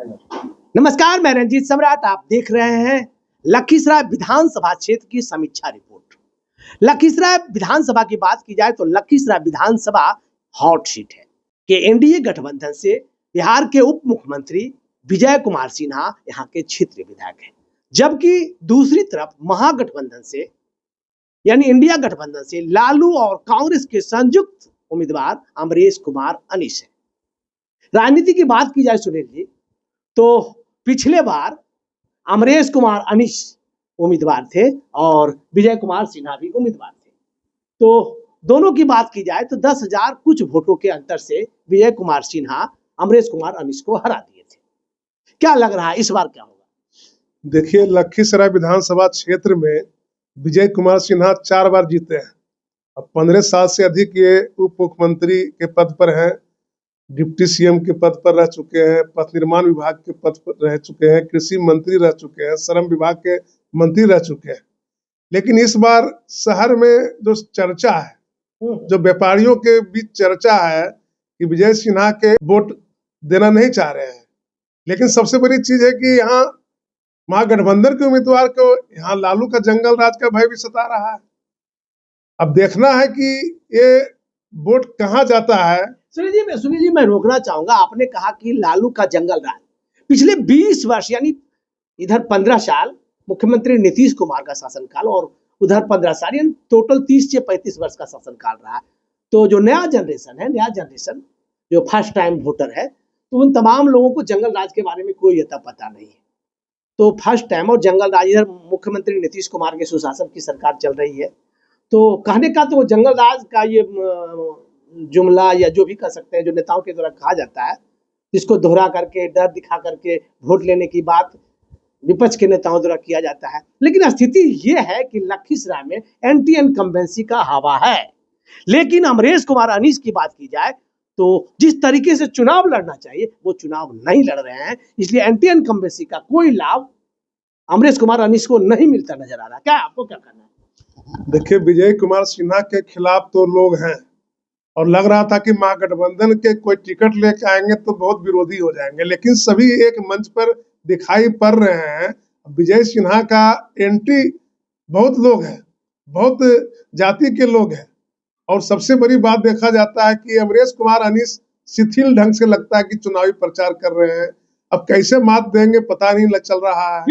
नमस्कार, मैं रंजीत सम्राट। आप देख रहे हैं लखीसराय विधानसभा क्षेत्र की समीक्षा रिपोर्ट। लखीसराय विधानसभा की बात की जाए तो लखीसराय विधानसभा हॉट सीट है कि एनडीए गठबंधन से बिहार के उप मुख्यमंत्री विजय कुमार सिन्हा यहाँ के क्षेत्रीय विधायक हैं, जबकि दूसरी तरफ महागठबंधन से यानी इंडिया गठबंधन से लालू और कांग्रेस के संयुक्त उम्मीदवार अमरेश कुमार अनीस है। राजनीति की बात की जाए सुनील जी, तो पिछले बार अमरेश कुमार अनीस उम्मीदवार थे और विजय कुमार सिन्हा भी उम्मीदवार थे। तो दोनों की बात की जाए तो 10,000 कुछ वोटों के अंतर से विजय कुमार सिन्हा अमरेश कुमार अनीस को हरा दिए थे। क्या लग रहा है इस बार क्या होगा? देखिए, लखीसराय विधानसभा क्षेत्र में विजय कुमार सिन्हा 4 बार जीते हैं। अब 15 साल से अधिक ये उप मुख्यमंत्री के पद पर हैं, डिप्टी सीएम के पद पर रह चुके हैं, पथ निर्माण विभाग के पद पर रह चुके हैं, कृषि मंत्री रह चुके हैं, श्रम विभाग के मंत्री रह चुके हैं। लेकिन इस बार शहर में जो चर्चा है, जो व्यापारियों के बीच चर्चा है कि विजय सिन्हा के वोट देना नहीं चाह रहे हैं। लेकिन सबसे बड़ी चीज है कि यहाँ महागठबंधन के उम्मीदवार को यहाँ लालू का जंगल राज का भय भी सता रहा है। अब देखना है कि ये वोट कहाँ जाता है। सुनील जी, मैं रोकना चाहूंगा। आपने कहा कि लालू का जंगल राज, पिछले 20 वर्ष यानी इधर 15 साल मुख्यमंत्री नीतीश कुमार का शासनकाल और उधर 15 साल, यानी टोटल 30 से 35 वर्ष का शासनकाल रहा। तो जो नया जनरेशन जो फर्स्ट टाइम वोटर है, तो उन तमाम लोगों को जंगल राज के बारे में कोई अता पता नहीं है। तो फर्स्ट टाइम और जंगल राज, इधर मुख्यमंत्री नीतीश कुमार के सुशासन की सरकार चल रही है। तो कहने का तो जंगल राज का ये जुमला या जो भी कह सकते हैं, जो नेताओं के द्वारा कहा जाता है, जिसको दोहरा करके डर दिखा करके वोट लेने की बात विपक्ष के नेताओं द्वारा किया जाता है। लेकिन स्थिति ये है कि लखीसराय में एंटी इनकम्बेंसी का हवा है। लेकिन अमरेश कुमार अनीस की बात की जाए तो जिस तरीके से चुनाव लड़ना चाहिए वो चुनाव नहीं लड़ रहे हैं, इसलिए एंटी इनकम्बेंसी का कोई लाभ अमरेश कुमार अनीस को नहीं मिलता नजर आ रहा। क्या आपको क्या कहना है? देखिए, विजय कुमार सिन्हा के खिलाफ तो लोग हैं और लग रहा था कि महागठबंधन के कोई टिकट लेके आएंगे तो बहुत विरोधी हो जाएंगे, लेकिन सभी एक मंच पर दिखाई पड़ रहे हैं। विजय सिन्हा का एंटी बहुत लोग हैं, बहुत जाति के लोग हैं। और सबसे बड़ी बात देखा जाता है कि अमरेश कुमार अनीस शिथिल ढंग से लगता है कि चुनावी प्रचार कर रहे हैं। अब कैसे मात देंगे पता नहीं चल रहा है।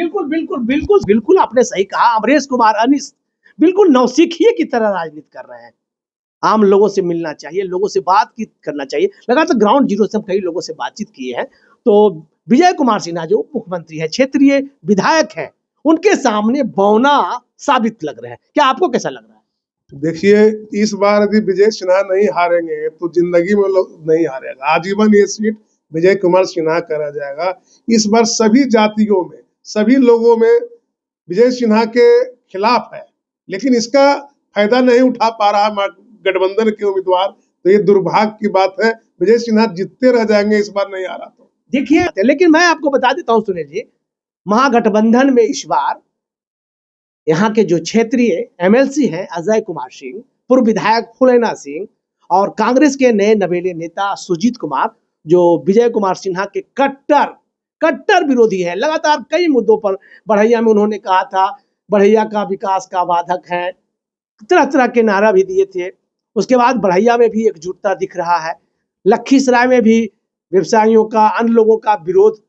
बिल्कुल आपने सही कहा। अमरेश कुमार अनीस बिल्कुल नौसिखिए की तरह राजनीति कर रहे हैं। आम लोगों से मिलना चाहिए, लोगों से बातचीत करना चाहिए। लगातार ग्राउंड जीरो से हम कई लोगों से बातचीत किए हैं। तो विजय कुमार सिन्हा जो उप मुख्यमंत्री है, क्षेत्रीय विधायक है, उनके सामने बौना साबित लग रहे हैं। क्या आपको कैसा लग रहा है? देखिए, इस बार यदि विजय सिन्हा नहीं हारेंगे तो जिंदगी में लोग नहीं हारेगा। आजीवन ये सीट विजय कुमार सिन्हा का रह जाएगा। इस बार सभी जातियों में, सभी लोगों में विजय सिन्हा के खिलाफ है, लेकिन इसका फायदा नहीं उठा पा रहा गठबंधन के उम्मीदवार। तो ये दुर्भाग्य की बात है। विजय सिन्हा जीतते रह जाएंगे इस बार नहीं आ रहा तो। देखिए, लेकिन मैं आपको बता देता हूं सुनील जी, महागठबंधन में इस बार यहाँ के जो क्षेत्रीय एमएलसी हैं अजय कुमार सिंह, पूर्व विधायक फुलैना सिंह और कांग्रेस के नए नवेले नेता सुजीत कुमार, जो विजय कुमार सिन्हा के कट्टर विरोधी है। लगातार कई मुद्दों पर बढ़ैया में उन्होंने कहा था बढ़ैया का विकास का बाधक है, तरह तरह के नारा भी दिए थे। उसके बाद बढ़ैया में भी एकजुटता दिख रहा है। लखीसराय में भी व्यवसायियों का, अन्य लोगों का विरोध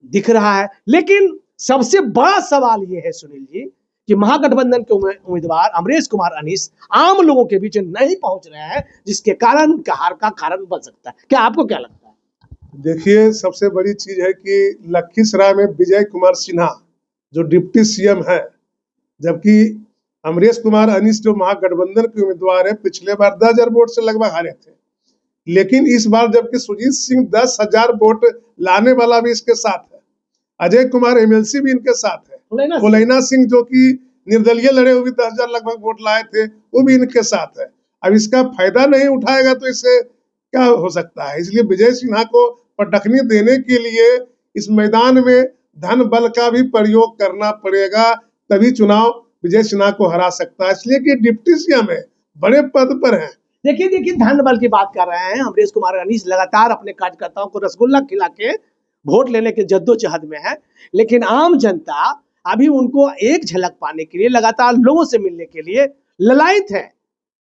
दिख रहा है। लेकिन सबसे बड़ा सवाल यह है सुनील जी कि महागठबंधन के उम्मीदवार अमरेश कुमार अनीस आम लोगों के बीच नहीं पहुंच रहे हैं, जिसके कारण उनका हार का कारण बन सकता है। क्या आपको क्या लगता है? देखिए, सबसे बड़ी चीज है कि लखीसराय में विजय कुमार सिन्हा जो डिप्टी सीएम है, जबकि अमरेश कुमार अनीस जो महागठबंधन के उम्मीदवार है, पिछले बार 10,000 वोट से लगभग हारे थे। लेकिन इस बार जबकि सुजीत सिंह 10,000 वोट लाने वाला भी इसके साथ है, अजय कुमार एमएलसी भी इनके साथ है, फुलैना सिंह जो कि निर्दलीय लड़े हुए 10,000 लगभग वोट लाए थे, वो भी इनके साथ है। अब इसका फायदा नहीं उठाएगा तो इससे क्या हो सकता है। इसलिए विजय सिन्हा को पटखनी देने के लिए इस मैदान में धन बल का भी प्रयोग करना पड़ेगा, तभी चुनाव विजय सिन्हा को हरा सकता है। इसलिए कि डिप्टी सीएम है, बड़े पद पर हैं। देखिए धन बल की बात कर रहे हैं। अमरेश कुमार अनीस लगातार अपने कार्यकर्ताओं को रसगुल्ला खिला के वोट लेने के जद्दोजहद में है, लेकिन आम जनता अभी उनको एक झलक पाने के लिए, लगातार लोगों से मिलने के लिए ललायित है।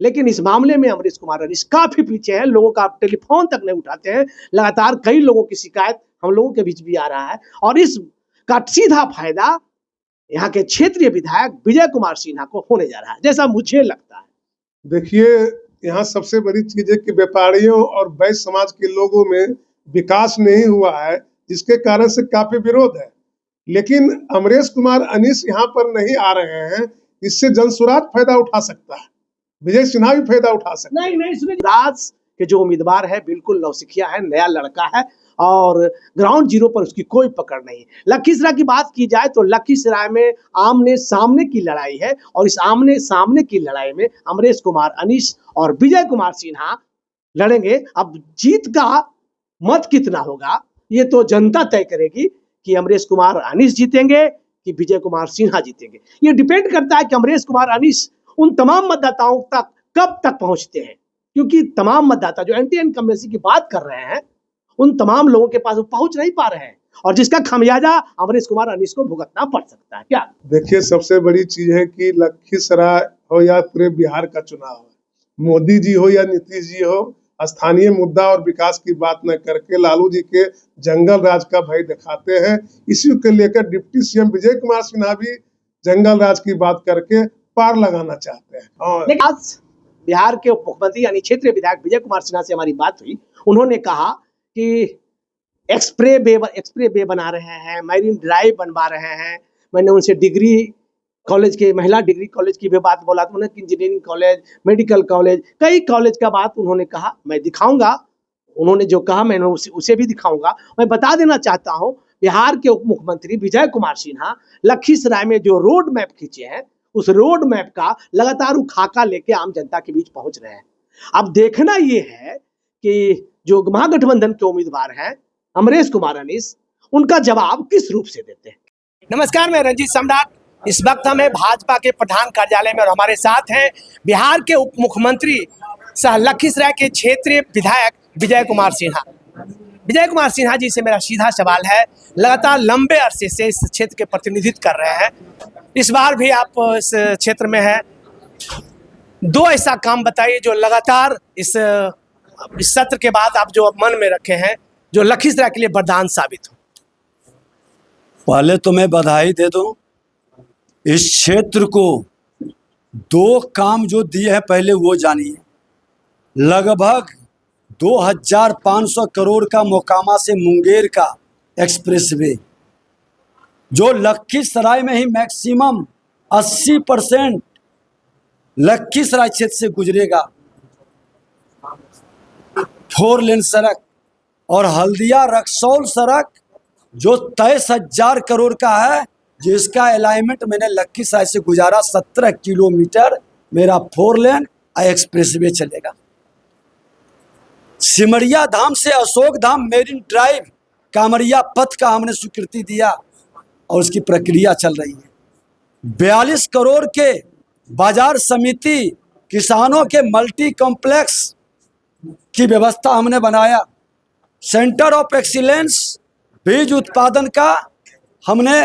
लेकिन इस मामले में अमरीश कुमार अनीस काफी पीछे हैं, लोगों का टेलीफोन तक नहीं उठाते हैं। लगातार कई लोगों की शिकायत हम लोगों के बीच भी आ रहा है, और इसका सीधा फायदा यहाँ के क्षेत्रीय विधायक विजय कुमार सिन्हा को होने जा रहा है, जैसा मुझे लगता है। देखिए, यहाँ सबसे बड़ी चीज है कि व्यापारियों और वैश्य समाज के लोगों में विकास नहीं हुआ है, जिसके कारण से काफी विरोध है। लेकिन अमरीश कुमार अनीस यहाँ पर नहीं आ रहे हैं, इससे जनसुराज फायदा उठा सकता है, विजय सिन्हा भी फायदा उठा सकता है। नहीं, इसमें राज के जो उम्मीदवार है बिल्कुल नौसिखिया है, नया लड़का है, और ग्राउंड जीरो पर उसकी कोई पकड़ नहीं। लखीसराय की बात की जाए तो लखीसराय में आमने सामने की लड़ाई है, और इस आमने सामने की लड़ाई में अमरीश कुमार अनीस और विजय कुमार सिन्हा लड़ेंगे। अब जीत का मत कितना होगा ये तो जनता तय करेगी कि अमरीश कुमार अनीस जीतेंगे कि विजय कुमार सिन्हा जीतेंगे। ये डिपेंड करता है कि अमरीश कुमार अनीस उन तमाम मतदाताओं तक कब तक पहुंचते हैं, क्योंकि तमाम मतदाता जो एंटी इनकम्बेंसी की बात कर रहे हैं उन तमाम लोगों के पास वो पहुंच नहीं पा रहे हैं, और जिसका खमियाजा अमरीश कुमार अनीस को भुगतना पड़ सकता है। क्या देखिए, सबसे बड़ी चीज है कि लखीसराय हो या पूरे बिहार का चुनाव है, मोदी जी हो या नीतीश जी हो, स्थानीय मुद्दा और विकास की बात न करके लालू जी के जंगल राज का भय दिखाते हैं। इसी को लेकर डिप्टी सीएम विजय कुमार सिन्हा भी जंगल राज की बात करके पार लगाना चाहते हैं। और लेकिन आज बिहार के उप मुख्यमंत्री यानी क्षेत्रीय विधायक विजय कुमार सिन्हा से हमारी बात हुई, उन्होंने कहा कि एक्सप्रे वे बना रहे हैं, मैरीन ड्राइव बनवा रहे हैं। मैंने उनसे डिग्री कॉलेज के, महिला डिग्री कॉलेज की भी बात बोला, तो उन्होंने इंजीनियरिंग कॉलेज, मेडिकल कॉलेज, कई कॉलेज का बात उन्होंने कहा। मैं दिखाऊंगा, उन्होंने जो कहा मैंने उसे भी दिखाऊंगा। मैं बता देना चाहता हूं, बिहार के उप मुख्यमंत्री विजय कुमार सिन्हा लखीसराय में जो रोड मैप खींचे हैं, उस रोड मैप का लगातार खाका लेके आम जनता के बीच पहुंच रहे हैं। अब देखना यह है कि जो महागठबंधन के उम्मीदवार हैं अमरीश कुमार अनीस, उनका जवाब किस रूप से देते हैं। नमस्कार, मैं रंजीत सम्राट। इस वक्त हम भाजपा के प्रधान कार्यालय में, और हमारे साथ हैं बिहार के उप मुख्यमंत्री सह लखीसराय के क्षेत्रीय विधायक विजय कुमार सिन्हा। विजय कुमार सिन्हा जी से मेरा सीधा सवाल है, लगातार लंबे अरसे से इस क्षेत्र के प्रतिनिधित्व कर रहे हैं, इस बार भी आप इस क्षेत्र में हैं। दो ऐसा काम बताइए जो लगातार इस सत्र के बाद आप जो मन में रखे हैं, जो लखीसराय के लिए वरदान साबित हो। पहले तो मैं बधाई दे दूं, इस क्षेत्र को दो काम जो दिए हैं पहले वो जानिए। लगभग 2500 करोड़ का मोकामा से मुंगेर का एक्सप्रेसवे, जो लखीसराय में ही मैक्सिमम 80% लखीसराय क्षेत्र से गुजरेगा। 4 लेन सड़क और हल्दिया रक्सौल सड़क जो 23,000 करोड़ का है, जिसका अलाइनमेंट मैंने लखीसराय से गुजारा। 17 किलोमीटर मेरा 4 लेन एक्सप्रेसवे चलेगा। सिमरिया धाम से अशोक धाम मेरीन ड्राइव कामरिया पथ का हमने स्वीकृति दिया और उसकी प्रक्रिया चल रही है। 42 करोड़ के बाजार समिति, किसानों के मल्टी कॉम्प्लेक्स की व्यवस्था हमने बनाया। सेंटर ऑफ एक्सीलेंस बीज उत्पादन का हमने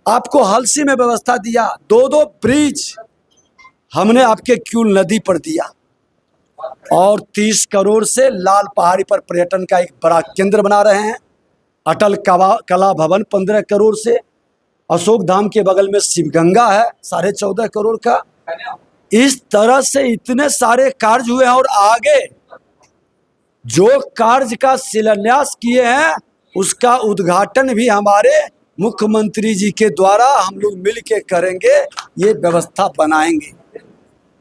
आपको हलसी में व्यवस्था दिया। 2 ब्रिज हमने आपके क्यूल नदी पर दिया, और 30 करोड़ से लाल पहाड़ी पर पर्यटन का एक बड़ा केंद्र बना रहे हैं। अटल कला भवन 15 करोड़ से, अशोक धाम के बगल में शिवगंगा है 14.5 करोड़ का। इस तरह से इतने सारे कार्य हुए हैं, और आगे जो कार्य का शिलान्यास किए हैं उसका उद्घाटन भी हमारे मुख्यमंत्री जी के द्वारा हम लोग मिल के करेंगे, ये व्यवस्था बनाएंगे।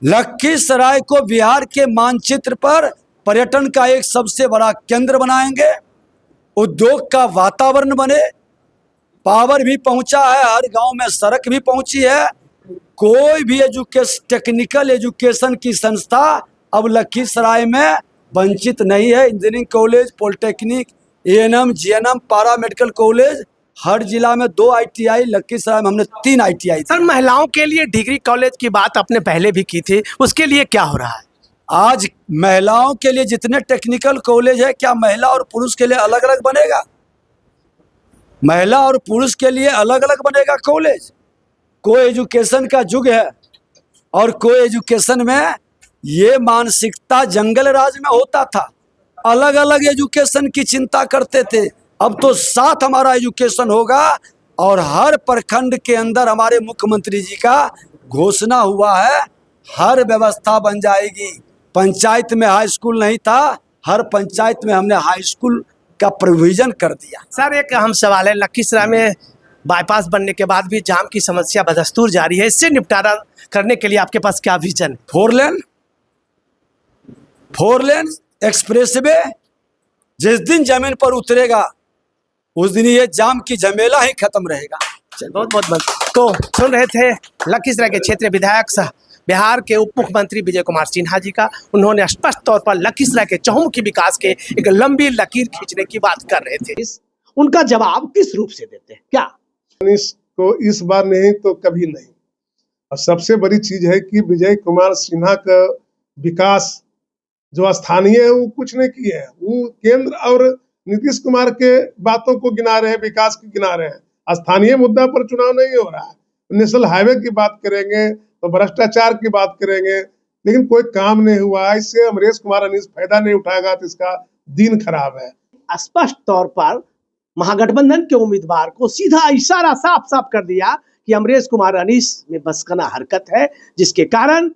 लखीसराय को बिहार के मानचित्र पर पर्यटन का एक सबसे बड़ा केंद्र बनाएंगे। उद्योग का वातावरण बने, पावर भी पहुंचा है, हर गांव में सड़क भी पहुंची है। कोई भी टेक्निकल एजुकेशन की संस्था अब लखीसराय में वंचित नहीं है। Engineering college, polytechnic, ANM, GNM, पारा मेडिकल कॉलेज, हर जिला में 2 ITI, लखीसराय में हमने 3 ITI। सर, महिलाओं के लिए डिग्री कॉलेज की बात आपने पहले भी की थी, उसके लिए क्या हो रहा है? आज महिलाओं के लिए जितने टेक्निकल कॉलेज है, क्या महिला और पुरुष के लिए अलग अलग बनेगा? महिला और पुरुष के लिए अलग अलग बनेगा कॉलेज। को एजुकेशन का युग है और को एजुकेशन में ये मानसिकता जंगल राज में होता था, अलग अलग एजुकेशन की चिंता करते थे। अब तो साथ हमारा एजुकेशन होगा और हर प्रखंड के अंदर हमारे मुख्यमंत्री जी का घोषणा हुआ है, हर व्यवस्था बन जाएगी। पंचायत में हाई स्कूल नहीं था, हर पंचायत में हमने हाई स्कूल का प्रोविजन कर दिया। सर एक अहम सवाल है, लखीसराय में बाईपास बनने के बाद भी जाम की समस्या बदस्तूर जारी है, इससे निपटारा करने के लिए आपके पास क्या विजन है? फोर लेन एक्सप्रेसवे जिस दिन जमीन पर उतरेगा उस दिन ये जाम की झमेला ही खत्म रहेगा। बहुत बहुत धन्यवाद। तो सुन रहे थे लखीसराय के क्षेत्रीय विधायक सह बिहार के उप मुख्यमंत्री विजय कुमार सिन्हा जी का। उन्होंने स्पष्ट तौर पर लखीसराय के चहुमुखी विकास के एक लंबी लकीर खींचने की बात कर रहे थे। उनका जवाब किस रूप से देते हैं? क्या को इस बार नहीं तो कभी नहीं। और सबसे बड़ी चीज है कि विजय कुमार सिन्हा का विकास जो स्थानीय है वो कुछ नहीं किए हैं, वो केंद्र और नीतीश कुमार के बातों को गिना रहे हैं, विकास की गिना रहे हैं। स्थानीय मुद्दा पर चुनाव नहीं हो रहा है। नेशनल हाईवे की बात करेंगे तो भ्रष्टाचार की बात करेंगे, लेकिन कोई काम नहीं हुआ। इससे अमरेश कुमार अनीस फायदा नहीं उठाएगा तो इसका दिन खराब है। स्पष्ट तौर पर महागठबंधन के उम्मीदवार को सीधा इशारा साफ साफ कर दिया कि अमरेश कुमार अनीस में बचकाना हरकत है, जिसके कारण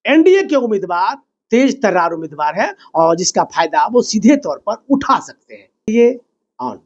एनडीए के उम्मीदवार तेज तर्रार उम्मीदवार है और जिसका फायदा वो सीधे तौर पर उठा सकते हैं। ये ऑन